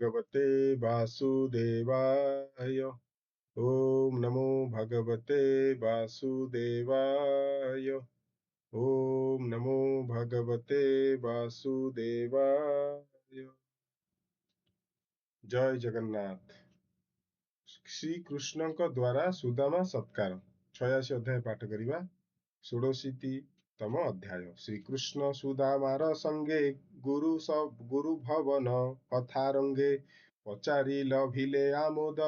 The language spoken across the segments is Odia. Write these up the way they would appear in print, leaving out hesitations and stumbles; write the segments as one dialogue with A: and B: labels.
A: भगवते वासुदेवाय। ओम नमो भगवते वासुदेवाय। ओम नमो भगवते वासुदेवाय। जय जगन्नाथ। श्रीकृष्ण द्वारा सुदामा सत्कार 86 अध्याय पाठ करिबा। 66तम अध्याय। श्रीकृष्ण सुदामार संगे गुरु भवन कथारंगे पचारि लभिले आमोद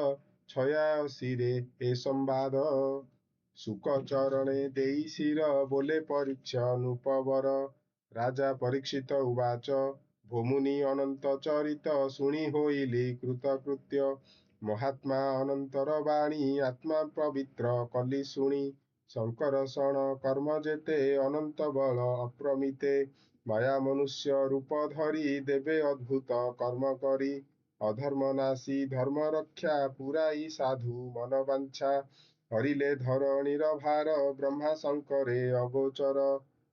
A: 86 रे ए संवाद। सुक चरणे देई शिर बोले परीक्ष नृपवर। राजा परीक्षित उवाच भोमुनि अनंत चरित शुणी होइली कृतकृत्य। महात्मा अनंतर बाणी आत्मा पवित्र कली शुणी। शंकर शरण कर्म जेते अनंत बल अप्रमिते। माया मनुष्य रूप धरी देवे अद्भुत कर्म करी। अधर्म नाशी धर्म रक्षा पुराई साधु मन वांछा। हरिले धरणीर भार ब्रह्मा शंकरे अगोचर।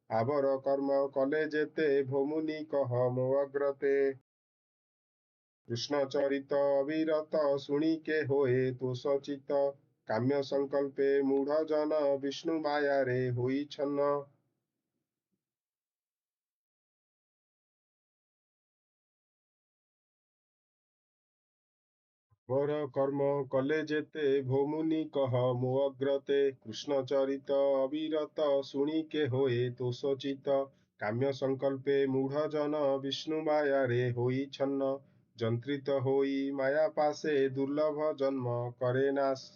A: आवर कर्म कले जेते भोमुनि कह मो अग्रते। कृष्ण चरित अविरत शुणी के होए तोषचित। काम्य संकल्पे मूढ़ जन विष्णु माया रे होई छन्न। वर कर्म कले जेते भोमुनि कह मो अग्रते। कृष्ण चरित अविरत शुणी के होए तोषचित। काम्य संकल्पे मूढ़ जन विष्णु माया रे होई छन्न। जंत्रित होई माया पासे दुर्लभ जन्म करे नाश।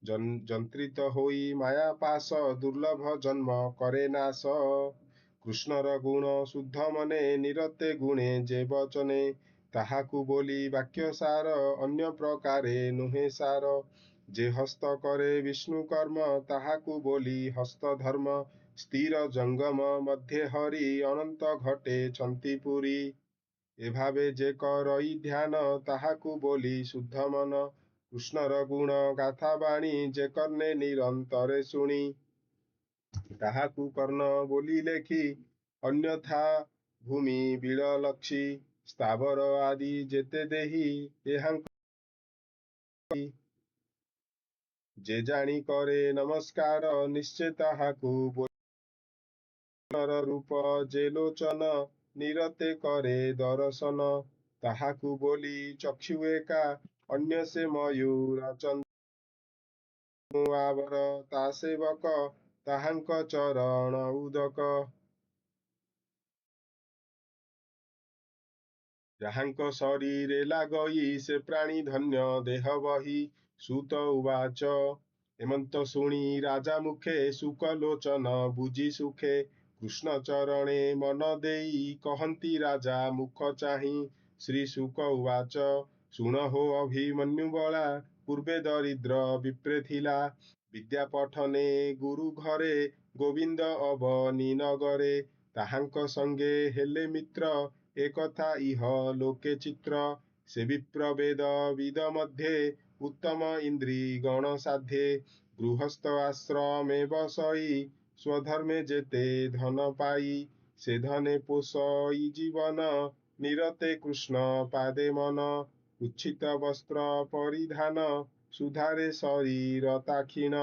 A: जंत्रित होई माया पास दुर्लभ जन्म करे नाश। कृष्णर गुण शुद्ध मने निरते गुणे जे वचने। ताहाकु बोली वाक्य सार अन्य प्रकारे नुहे सार। जे हस्त करे विष्णु कर्म ताहाकु बोली हस्त धर्म। स्थिर जंगम मध्य हरि अनंत घटे छंती पुरी। एभावे जे करई ध्यान ताहाकु बोली शुद्ध मन। कृष्णर गुण गाथा बाणी जे कर्णे निरंतरे शुणी। ताहाकु कर्ण बोली लेखी अन्यथा भूमि बिललक्षी। स्थावर आदि जेते देही एहांक जे जानी करे नमस्कार निश्चय ताहाकु बोली। रूप जे लोचन निरते करे दर्शन। ताहाकु बोली चक्षु एका अन्य से मयूर चंद्र। आवर ता सेवक ताहांक चरण उदक। ଯାହାଙ୍କ ଶରୀରେ ଲାଗଇ ସେ ପ୍ରାଣୀ ଧନ୍ୟ ଦେହ ବହି। ସୁତ ଉବାଚ ଏମନ୍ତ ଶୁଣି ରାଜା ମୁଖେ ସୁକ ଲୋଚନ ବୁଝି ସୁଖେ। କୃଷ୍ଣ ଚରଣେ ମନ ଦେଇ କହନ୍ତି ରାଜା ମୁଖ ଚାହିଁ। ଶ୍ରୀ ସୁକ ଉବାଚ ଶୁଣ ହୋ ଅଭିମନ୍ୟୁ ବଳା। ପୂର୍ବେ ଦରିଦ୍ର ବିପ୍ରେ ଥିଲା। ବିଦ୍ୟା ପଠନେ ଗୁରୁ ଘରେ ଗୋବିନ୍ଦ ଅବନୀ ନଗରେ। ତାହାଙ୍କ ସଙ୍ଗେ ହେଲେ ମିତ୍ର एकथा इह लोके चित्र। से विप्र वेद विद मध्ये उत्तम इंद्री गण साध्ये। गृहस्थ आश्रमे बसई स्वधर्मे जेते धन पाई। से धने पोषई जीवन निरते कृष्ण पादे मन। उच्छित वस्त्र परिधान सुधारे शरीर ताक्षीण।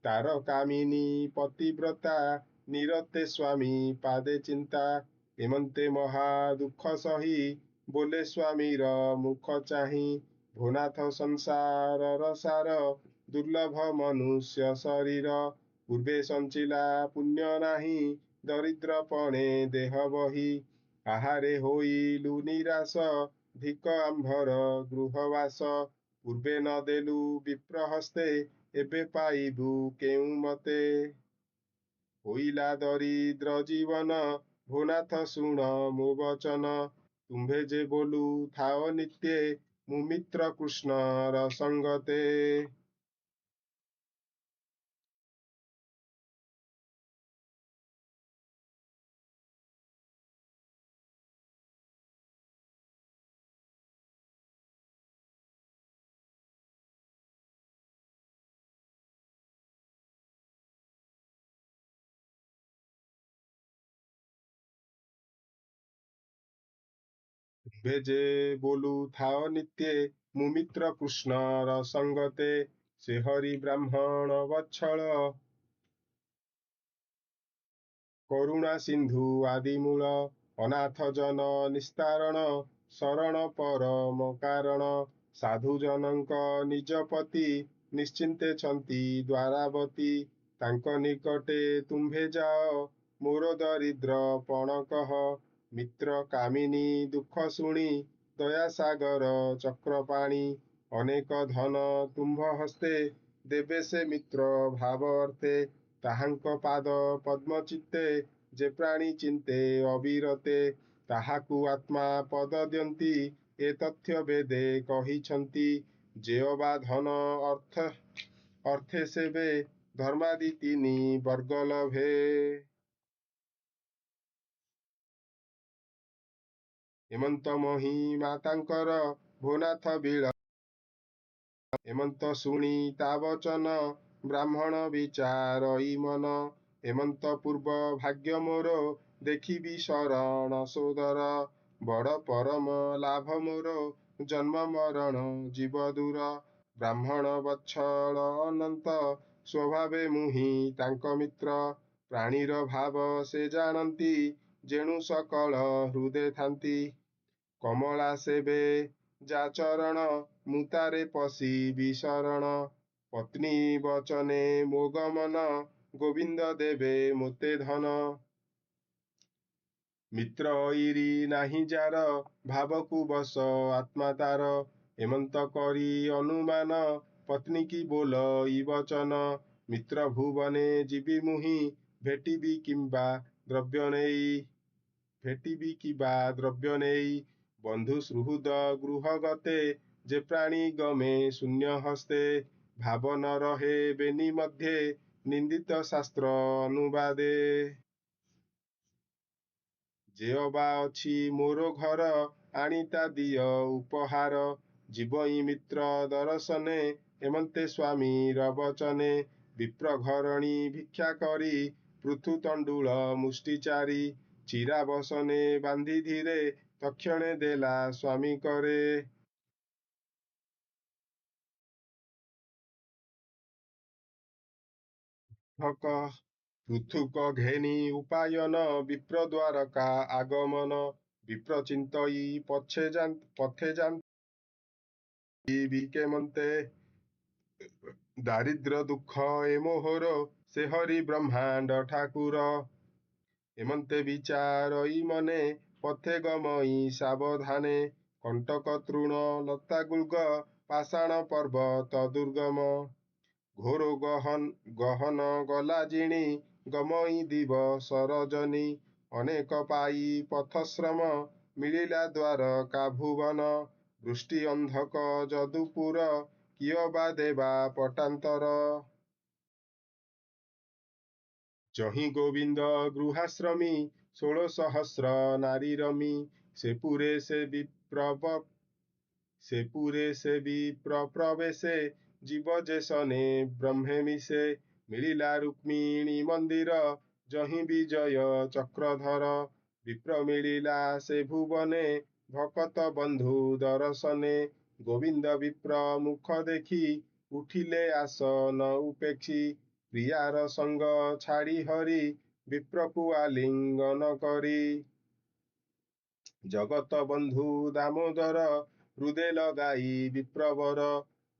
A: तार कामिनी पतिव्रता निरते स्वामी पादे चिंता। एमंते महा दुख सही बोले स्वामीर मुख चाही। भोनाथ संसार रसार दुर्लभ मनुष्य शरीर। पूर्वे संचिला पुण्य नाही दरिद्र पणे देह बही। आहारे होइलु निराश धिक आम्भर गृहवास। पूर्वे न देलु विप्र हस्ते एबे पाइबु केउ मते। होइला दरिद्र जीवन भोनाथ शुण मो वचन। तुम्भे जे बोलू थाओ नित्य मु मित्र कृष्ण र संगते। ଭେଜେ ବୋଲୁ ଥାଅ ନିତ୍ୟେ ମୁଁ ମିତ୍ର କୃଷ୍ଣର ସଙ୍ଗତେ ସେ ହରି ବ୍ରାହ୍ମଣ ବତ୍ସଳ କରୁଣା ସିନ୍ଧୁ ଆଦିମୂଳ ଅନାଥ ଜନ ନିସ୍ତାରଣ ଶରଣ ପରମ କାରଣ ସାଧୁଜନଙ୍କ ନିଜପତି ନିଶ୍ଚିନ୍ତେ ଛନ୍ତି ଦ୍ୱାରାବତୀ ତାଙ୍କ ନିକଟେ ତୁମ୍ଭେ ଯାଅ ମୋର ଦରିଦ୍ର ପଣ କହ ମିତ୍ର କାମିନୀ ଦୁଃଖ ଶୁଣି ଦୟାସାଗର ଚକ୍ରପାଣି ଅନେକ ଧନ ତୁମ୍ଭ ହସ୍ତେ ଦେବେ ସେ ମିତ୍ର ଭାବ ଅର୍ଥେ ତାହାଙ୍କ ପାଦ ପଦ୍ମ ଚିତ୍ତେ ଯେ ପ୍ରାଣୀ ଚିନ୍ତେ ଅବିରତେ ତାହାକୁ ଆତ୍ମା ପଦ ଦିଅନ୍ତି ଏ ତଥ୍ୟ ବେଦେ କହିଛନ୍ତି ଯେଅ ବା ଧନ ଅର୍ଥେ ସେବେ ଧର୍ମାଦି ତିନି ବର୍ଗ ଲଭେ ହେମନ୍ତ ମହିମା ତାଙ୍କର ଭୁନାଥ ବିଳ ହେମନ୍ତ ଶୁଣି ତା ବଚନ ବ୍ରାହ୍ମଣ ବିଚାରଇ ମନ ହେମନ୍ତ ପୂର୍ବ ଭାଗ୍ୟ ମୋର ଦେଖିବି ଶରଣ ସୋଦର ବଡ଼ ପରମ ଲାଭ ମୋର ଜନ୍ମ ମରଣ ଜୀବ ଦୂର ବ୍ରାହ୍ମଣ ବତ୍ସଳ ଅନନ୍ତ ସ୍ୱଭାବେ ମୁହିଁ ତାଙ୍କ ମିତ୍ର ପ୍ରାଣୀର ଭାବ ସେ ଜାଣନ୍ତି ଯେଣୁ ସକଳ ହୃଦେ ଥାନ୍ତି କମଳା ସେବେ ଯା ଚରଣ ମୁଁ ତାରେ ପଶିବି ଶରଣ ପତ୍ନୀ ବଚନେ ମୋ ଗମନ ଗୋବିନ୍ଦ ଦେବେ ମୋତେ ଧନ ମିତ୍ର ଇରି ନାହିଁ ଯାର ଭାବକୁ ବସ ଆତ୍ମା ତାର ହେମନ୍ତ କରି ଅନୁମାନ ପତ୍ନୀ କି ବୋଲଇ ବଚନ ମିତ୍ର ଭୁବନେ ଯିବି ମୁହିଁ ଭେଟିବି କିମ୍ବା ଦ୍ରବ୍ୟ ନେଇ ଭେଟିବି କିବା ଦ୍ରବ୍ୟ ନେଇ ବନ୍ଧୁ ସୁହୃଦ ଗୃହ ଗତେ ଯେ ପ୍ରାଣୀ ଗମେ ଶୂନ୍ୟ ହସ୍ତେ ଭାବ ନ ରହେ ବେନି ମଧ୍ୟେ ନିନ୍ଦିତ ଶାସ୍ତ୍ର ଅନୁବାଦେ ଯେଅ ବା ଅଛି ମୋର ଘର ଆଣି ତା ଦିଅ ଉପହାର ଜୀବଇ ମିତ୍ର ଦରଶନେ ହେମନ୍ତେ ସ୍ୱାମୀର ବଚନେ ବିପ୍ର ଘରଣୀ ଭିକ୍ଷା କରି ପୃଥୁ ତଣ୍ଡୁଳ ମୁଷ୍ଟିଚାରି ଚିରା ବସନେ ବାନ୍ଧି ଧୀରେ ତକ୍ଷଣେ ଦେଲା ସ୍ୱାମୀ କରେ ଠକ ପୃଥୁକ ଘେନି ଉପାୟନ ବିପ୍ର ଦ୍ୱାରକା আগমন বিপ্র চিন্তই পথে যান্তি কেমন্তে ଦାରିଦ୍ର୍ୟ ଦୁଃଖ ଏ ମୋହର ସେ ହରି ବ୍ରହ୍ମାଣ୍ଡ ଠାକୁର ହେମନ୍ତେ ବିଚାରଇ ମନେ ପଥେ ଗମଇ ସାବଧାନେ କଣ୍ଟକ ତୃଣ ଲତା ଗୁଳ୍ଗ ପାଷାଣ ପର୍ବତ ଦୁର୍ଗମ ଘୋର ଗହନ ଗଲା ଜିଣି ଗମଇ ଦିବ ସରଜନୀ ଅନେକ ପାଇ ପଥଶ୍ରମ ମିଳିଲା ଦ୍ୱାରକା ଭୁବନ ବୃଷ୍ଟି ଅନ୍ଧକ ଯଦୁପୁର କିଅ ବା ଦେବା ପଟାନ୍ତର ଯହିଁ ଗୋବିନ୍ଦ ଗୃହାଶ୍ରମୀ 16,000 ନାରୀ ରମି ସେ ପୁରେ ସେ ବିପ୍ର ପ୍ରବେଶେ জীব যে সনে ব্রহ্মে মিশে মিলিলা রুক্মিণী মন্দির যহি বিজয় চক্রধর বিপ্র মিলিলা সে ভুবনে ভকত বন্ধু দর্শনে গোবিন্দ বিপ্র মুখ দেখি উঠিলে আসন উপেক্ষী প্রিয়ার সঙ্গ ছাড়ি হরি বিপ্রকু আলিঙ্গন করি জগত বন্ধু দামোদর হৃদে লগাই বিপ্রবর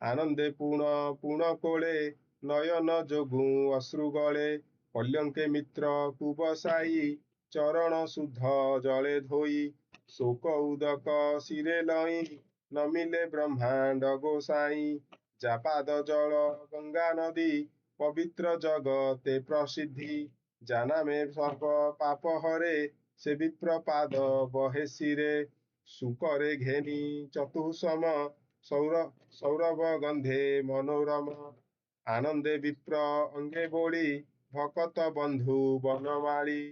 A: আনন্দে পুণ কোଳେ নয়ନ ଯୋଗୁଁ ଅଶ୍ରୁ ଗଳେ ପଲ୍ୟଙ୍କେ ମିତ୍ର କୁବସାଇ ଚରଣ ଶୁଦ୍ଧ ଜଳେ ଧୋଇ ଶୋକ ଉଦକ ଶିରେ ଲଇଁ ନମିଲେ ବ୍ରହ୍ମାଣ୍ଡ ଗୋସାଇଁ ଯା ପାଦ ଜଳ ଗଙ୍ଗା ନଦୀ ପବିତ୍ର ଜଗତେ ପ୍ରସିଦ୍ଧି ଯା ନାମେ ସର୍ବ ପାପ ହରେ ସେ ବିପ୍ର ପାଦ ବହେ ଶିରେ ସୁକରେ ଘେନି ଚତୁଃସମ ସୌରଭ ଗନ୍ଧେ ମନୋରମ ଆନନ୍ଦେ ବିପ୍ର ଅଙ୍ଗେ ବୋଳି ଭକତ ବନ୍ଧୁ ବନମାଳି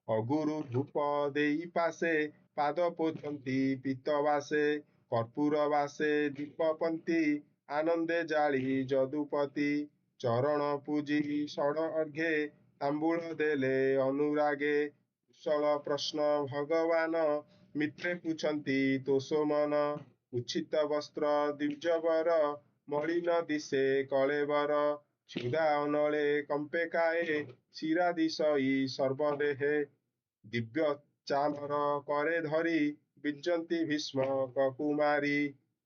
A: ଅଗୁରୁ ଧୂପ ଦେଇ ପାଶେ ପାଦ ପୋଛନ୍ତି ପିତବାସେ କର୍ପୂର ବାସେ ଦୀପପନ୍ତି ଆନନ୍ଦେ ଜାଳି ଯଦୁପତି ଚରଣ ପୂଜି ଷଡ଼ ଅର୍ଘେ ତାମ୍ବୁଳ ଦେଲେ ଅନୁରାଗେ କୁଶଳ ପ୍ରଶ୍ନ ଭଗବାନ ମିତ୍ରେ ପୁଛନ୍ତି ତୋଷ ମନ। ଉଚ୍ଛିତ ବସ୍ତ୍ର ଦ୍ୱିଜବର ମଳିନ ଦିଶେ କଳେବର। ଛୁରା ଅନଳେ କମ୍ପେ କାଏ ଶିରାଦିଶଇ ସର୍ବଦେହେ। ଦିବ୍ୟ ଚାମର କରେ ଧରି ବିଜନ୍ତି ଭୀଷ୍ମ କୁମାରୀ।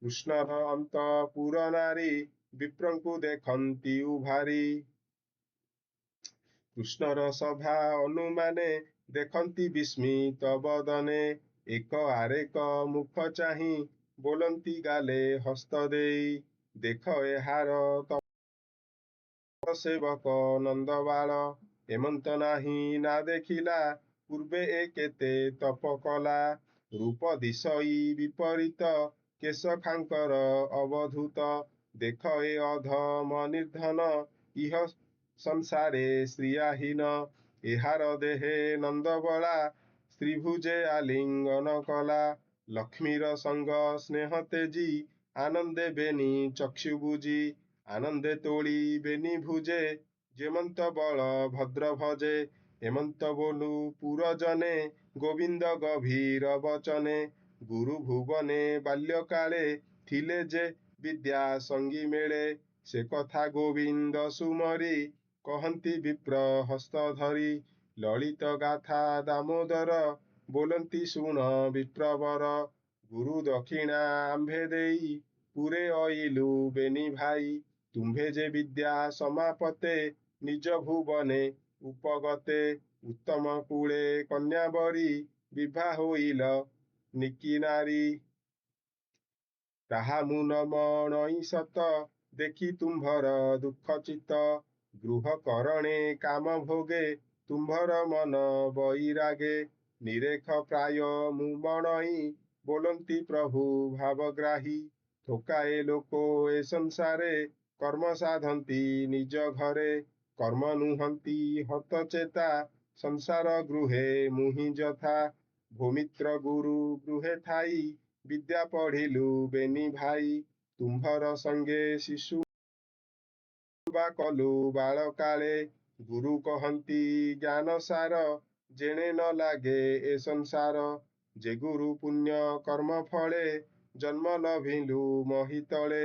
A: କୃଷ୍ଣର ଅନ୍ତପୁର ନାରୀ ବିପ୍ରଙ୍କୁ ଦେଖନ୍ତି ଉଭାରି। କୃଷ୍ଣର ସଭା ଅନୁମାନେ ଦେଖନ୍ତି ବିସ୍ମିତ ବଦନେ। ଏକ ଆରେକ ମୁଖ ଚାହିଁ ବୋଲନ୍ତି ଗାଲେ ହସ୍ତ ଦେଇ। ଦେଖ ଏହାର ସେବକ ନନ୍ଦବାଳ। ଏମନ୍ତ ନାହିଁ ନା ଦେଖିଲା ପୂର୍ବେ ଏ କେତେ ତପ କଲା। ରୂପ ଦିଶଇ ବିପରୀତ କେଶ ଖାଙ୍କର ଅବଧୂତ। ଦେଖ ଏ ଅଧମ ନିର୍ଧନ ଇହ ସଂସାରେ ଶ୍ରିୟାହୀନ। ଏହାର ଦେହେ ନନ୍ଦବଳା ସ୍ତ୍ରୀଭୁଜେ ଆଲିଙ୍ଗନ କଲା। ଲକ୍ଷ୍ମୀର ସଙ୍ଗ ସ୍ନେହ ତେଜି ଆନନ୍ଦେ ବେନି ଚକ୍ଷୁ ବୁଜି। ଆନନ୍ଦେ ତୋଳି ବେନି ଭୁଜେ ଯେମନ୍ତ ବଳ ଭଦ୍ର ଭଜେ। ଏମନ୍ତ ବୋଲୁ ପୁରଜନେ ଗୋବିନ୍ଦ ଗଭୀର ବଚନେ। ଗୁରୁ ଭୁବନେ ବାଲ୍ୟକାଳେ ଥିଲେ ଯେ ବିଦ୍ୟା ସଙ୍ଗୀ ମେଳେ। ସେ କଥା ଗୋବିନ୍ଦ ସୁମରି କହନ୍ତି ବିପ୍ର ହସ୍ତ ଧରି। ଲଳିତ ଗାଥା ଦାମୋଦର ବୋଲନ୍ତି ଶୁଣ ବିପ୍ରବର। ଗୁରୁ ଦକ୍ଷିଣା ଆମ୍ଭେ ଦେଇ ପୁରେ ଅଇଲୁ ବେନି ଭାଇ। ତୁମ୍ଭେ ଯେ ବିଦ୍ୟା ସମାପତେ ନିଜ ଭୁବନେ ଉପଗତେ। ଉତ୍ତମ କୂଳେ କନ୍ୟାବରୀ ବିଭା ହୋଇଲ ନିକି ନାରୀ। ତାହା ମୁଁ ନ ମଣଇ ସତ ଦେଖି ତୁମ୍ଭର ଦୁଃଖ ଚିତ୍ତ। ଗୃହ କରଣେ କାମ ଭୋଗେ ତୁମ୍ଭର ମନ ବୈରାଗେ। ନିରେଖ ପ୍ରାୟ ମୁଁ ମଣଇ ବୋଲନ୍ତି ପ୍ରଭୁ ଭାବଗ୍ରାହୀ। ଥୋକାଏ ଲୋକ ଏ ସଂସାରେ କର୍ମ ସାଧନ୍ତି ନିଜ ଘରେ। କର୍ମ ନୁହନ୍ତି ହତଚେତା ସଂସାର ଗୃହେ ମୁହିଁ ଯଥା। ଭୂମିତ୍ର ଗୁରୁ ଗୃହେ ଥାଇ ବିଦ୍ୟା ପଢ଼ିଲୁ ବେନି ଭାଇ। ତୁମ୍ଭର ସଙ୍ଗେ ଶିଶୁ ବା କଲୁ ବାଳକାଳେ। ଗୁରୁ କହନ୍ତି ଜ୍ଞାନ ସାର ଯେଣେ ନ ଲାଗେ ଏ ସଂସାର। ଯେ ଗୁରୁ ପୁଣ୍ୟ କର୍ମ ଫଳେ ଜନ୍ମ ଲଭିଲୁ ମହିତଳେ।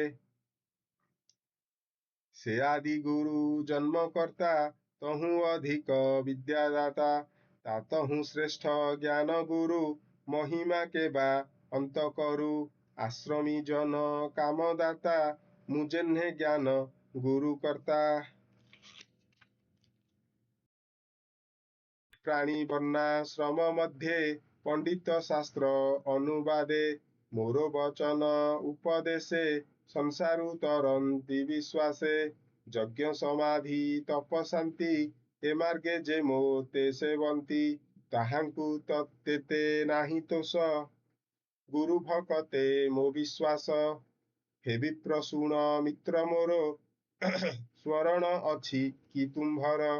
A: ସେ ଆଦି ଗୁରୁ ଜନ୍ମ କର୍ତ୍ତା ତହୁଁ ଅଧିକ ବିଦ୍ୟାଦାତା। ତାତହୁଁ ଶ୍ରେଷ୍ଠ ଜ୍ଞାନ ଗୁରୁ ମହିମା କେବା ଅନ୍ତ କରୁ। ଆଶ୍ରମୀ ଜନ କାମଦାତା ମୁଁ ଯେହ୍ନେ ଜ୍ଞାନ ଗୁରୁ କର୍ତ୍ତା। ପ୍ରାଣୀ ବର୍ଣ୍ଣାଶ୍ରମ ମଧ୍ୟେ ପଣ୍ଡିତ ଶାସ୍ତ୍ର ଅନୁବାଦେ। ମୋର ବଚନ ଉପଦେଶେ ସଂସାରୁ ତରନ୍ତି ବିଶ୍ୱାସେ। ଯଜ୍ଞ ସମାଧି ତପ ଶାନ୍ତି ଏ ମାର୍ଗେ ଯେ ମୋତେ ସେବନ୍ତି। ତାହାଙ୍କୁ ତେତେ ନାହିଁ ତୋଷ ଗୁରୁ ଭକତେ ମୋ ବିଶ୍ୱାସ। ହେ ବିପ୍ର ଶୁଣ ମିତ୍ର ମୋର ସ୍ମରଣ ଅଛି କି ତୁମ୍ଭର।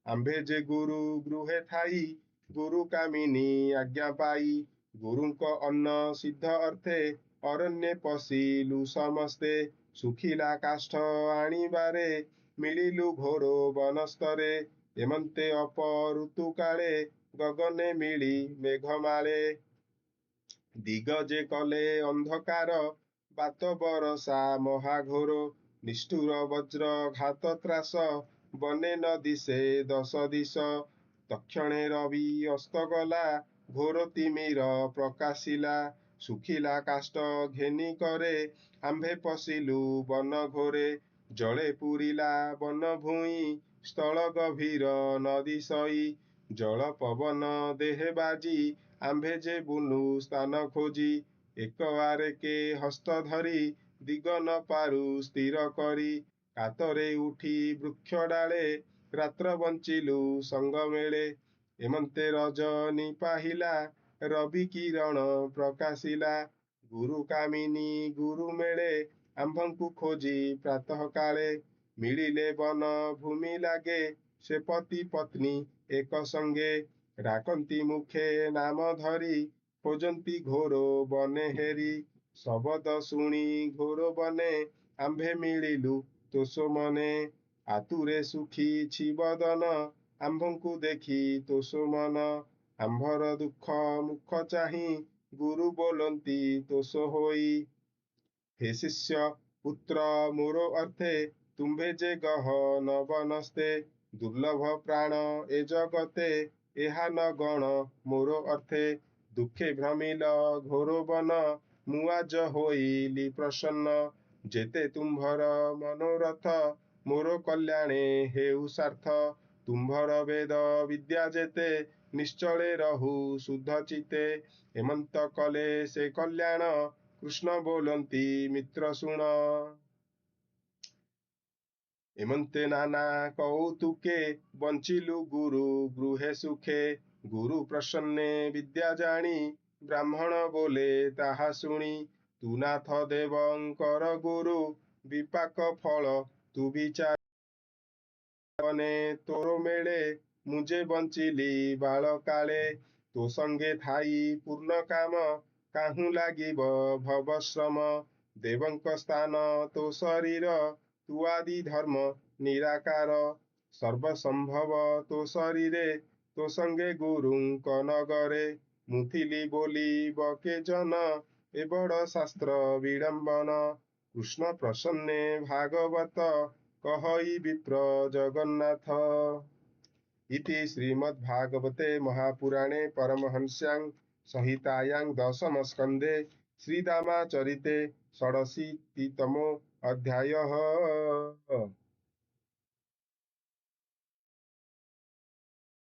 A: ଆମ୍ଭେ ଯେ ଗୁରୁ ଗୃହେ ଥାଇ ଗୁରୁ କାମିନୀ ଆଜ୍ଞା ପାଇ। ଗୁରୁଙ୍କ ଅନ୍ନ ସିଦ୍ଧ ଅର୍ଥେ ଅରଣ୍ୟେ ପଶିଲୁ ସମସ୍ତେ। ଶୁଖିଲା କାଷ୍ଠ ଆଣିବାରେ ମିଳିଲୁ ଘୋର ବନସ୍ତରେ। ଏମନ୍ତେ ଅପଋତୁ କାଳେ ଗଗନେ ମିଳି ମେଘମାଳେ। ଦିଗ ଯେ କଲେ ଅନ୍ଧକାର ବାତ ବରଷା ମହାଘୋର। ନିଷ୍ଠୁର ବଜ୍ର ଘାତ ତ୍ରାସ ବନେ ନ ଦିଶେ ଦଶ ଦିଶ। ତକ୍ଷଣେ ରବି ଅସ୍ତ ଗଲା ଘୋର ତିମିର ପ୍ରକାଶିଲା। ଶୁଖିଲା କାଷ୍ଠ ଘେନି କରେ ଆମ୍ଭେ ପଶିଲୁ ବନ ଘୋରେ। ଜଳେ ପୂରିଲା ବନ ଭୂଇଁ ସ୍ଥଳ ଗଭୀର ନଦୀ ସଇ। ଜଳ ପବନ ଦେହେ ବାଜି ଆମ୍ଭେ ଯେ ବୁଲୁ ସ୍ଥାନ ଖୋଜି। ଏକ ଆରେକେ ହସ୍ତ ଧରି ଦିଗ ନ ପାରୁ ସ୍ଥିର କରି। କାତରେ ଉଠି ବୃକ୍ଷ ଡାଳେ ରାତ୍ର ବଞ୍ଚିଲୁ ସଙ୍ଗ ମେଳେ। ଏମନ୍ତେ ରଜନୀ ପାହିଲା ରବି କିରଣ ପ୍ରକାଶିଲା। ଗୁରୁ କାମିନୀ ଗୁରୁ ମିଳେ ଆମ୍ଭଙ୍କୁ ଖୋଜି ପ୍ରାତଃ କାଳେ। ମିଳିଲେ ବନ ଭୂମି ଲାଗେ ସେ ପତି ପତ୍ନୀ ଏକ ସଙ୍ଗେ। ଡାକନ୍ତି ମୁଖେ ନାମ ଧରି ଖୋଜନ୍ତି ଘୋର ବନେ ହେରି। ଶବଦ ଶୁଣି ଘୋର ବନେ ଆମ୍ଭେ ମିଳିଲୁ ତୋଷ ମନେ। ଆତୁରେ ଶୁଖିଛି ବଦନ ଆମ୍ଭଙ୍କୁ ଦେଖି ତୋଷ ମନ। ଆମ୍ଭର ଦୁଃଖ ମୁଖ ଚାହିଁ ଗୁରୁ ବୋଲନ୍ତି ତୋଷ ହୋଇ। ହେ ଶିଷ୍ୟ ପୁତ୍ର ମୋର ଅର୍ଥେ ତୁମ୍ଭେ ଯେ ଗହନ ବନସ୍ତେ ଦୁର୍ଲଭ ପ୍ରାଣ ଏ ଜଗତେ ଏହା ନ ଗଣ ମୋର ଅର୍ଥେ ଦୁଃଖେ ଭ୍ରମିଲ ଘୋର ବନ ମୁଁ ଆଜ ହୋଇଲି ପ୍ରସନ୍ନ ଯେତେ ତୁମ୍ଭର ମନୋରଥ ମୋର କଲ୍ୟାଣେ ହେଉ ସାର୍ଥ ତୁମ୍ଭର ବେଦ ବିଦ୍ୟା ଯେତେ ନିଶ୍ଚଳେ ରହୁ ଶୁଦ୍ଧ ଚିତେ ହେମନ୍ତ କଲେ ସେ କଲ୍ୟାଣ କୃଷ୍ଣ ବୋଲନ୍ତି ମିତ୍ର ଶୁଣ। ଏମନ୍ତେ ନାନା କୌତୁକେ ବଞ୍ଚିଲୁ ଗୁରୁ ଗୃହେ ସୁଖେ ଗୁରୁ ପ୍ରସନ୍ନେ ବିଦ୍ୟା ଜାଣି ବ୍ରାହ୍ମଣ ବୋଲେ ତାହା ଶୁଣି ତୁ ନାଥ ଦେବଙ୍କର ଗୁରୁ ବିପାକ ଫଳ ତୁ ବିଚାର ମନେ ତୋର ମେଳେ ମୁଁ ଯେ ବଞ୍ଚିଲି ବାଳ କାଳେ ତୋ ସଙ୍ଗେ ଥାଇ ପୂର୍ଣ୍ଣ କାମ କାହୁଁ ଲାଗିବ ଭବଶ୍ରମ ଦେବଙ୍କ ସ୍ଥାନ ତୋ ଶରୀର ତୁ ଆଦି ଧର୍ମ ନିରାକାର ସର୍ବସମ୍ଭବ ତୋ ଶରୀରେ ତୋ ସଙ୍ଗେ ଗୁରୁଙ୍କ ନଗରେ ମୁଁ ଥିଲି ବୋଲିବ କେ ଜନ ଏ ବଡ଼ ଶାସ୍ତ୍ର ବିଡ଼ମ୍ବନ କୃଷ୍ଣ ପ୍ରସନ୍ନେ ଭାଗବତ କହଇ ବିପ୍ର ଜଗନ୍ନାଥ। ଇତି ଶ୍ରୀମଦ୍ଭାଗବତେ ମହାପୁରାଣେ ପରମହଂସ୍ୟାଂ ସଂହିତାୟାଂ ଦଶମ ସ୍କନ୍ଧେ ଶ୍ରୀରାମଚରିତେ ଷଡ଼शीतितମो ଅଧ୍ୟାୟः।